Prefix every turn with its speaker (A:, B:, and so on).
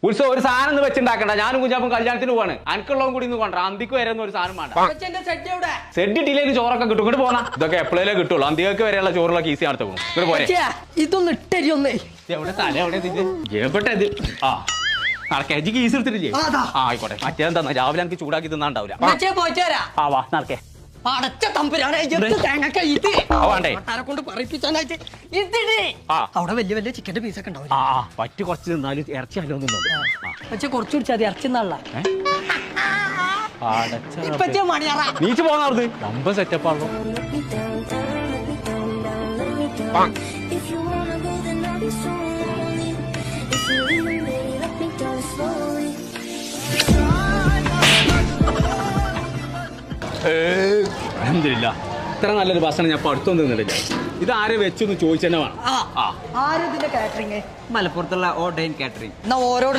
A: ഉത്സവം ഒരു സാധനം വെച്ചുണ്ടാക്കണ്ട. ഞാനും കുഞ്ഞാപ്പം കല്യാണത്തിന് പോവാണ്. അനക്കുള്ളതും കൂടി ഇന്ന് കൊണ്ട. അന്തിക്ക് വരെ ഒരു സാധനം വേണ്ട. സെഡ് ഇട്ടിലേക്ക് ചോറൊക്കെ കിട്ടും. ഇങ്ങോട്ട് പോന്നാ. ഇതൊക്കെ എപ്പോഴേ കിട്ടുള്ളൂ. അന്തികൾക്ക് വരെയുള്ള ചോറുള്ള ഈസി അടുത്ത് പോകും. ഇങ്ങോട്ട് പോരെ.
B: ഇതൊന്ന് ഇട്ടരി ഒന്നേ.
A: എവിടെ തല എവിടെ ഇത്? ആ നടക്കേ കീസ് എടുത്തിട്ട് ആയിക്കോട്ടെ. മറ്റേന്താ രാവിലെ എനിക്ക് ചൂടാക്കി തിന്നാണ്ടാവില്ല. ആ വാ നടക്കേ.
B: കൊണ്ട് പറയിപ്പിച്ചാനായിട്ട് അവിടെ വലിയ വലിയ ചിക്കന്റെ പീസൊക്കെ ഉണ്ടാവും.
A: പറ്റ് കുറച്ച് തിന്നാലും ഇറച്ചിയല്ലോ
B: പക്ഷെ കുറച്ച് കുടിച്ചാൽ അത് ഇറച്ചി നല്ല
A: നീച്ച് പോകാറുണ്ട്. നമ്പ സെറ്റപ്പാണല്ലോ. അൽഹംദുലില്ലാ, ഇത്ര നല്ലൊരു ഭക്ഷണം ഞാൻ അടുത്തൊന്നും തിന്നിട്ടില്ല. ഇത് ആരെ വെച്ചെന്ന് ചോദിച്ചെന്നെ വേണം.
B: ആരും ഇതിന്റെ കാറ്ററിംഗ്
C: മലപ്പുറത്തുള്ള ഓർഡൈൻ കാറ്ററിംഗ്.
B: ഓരോട്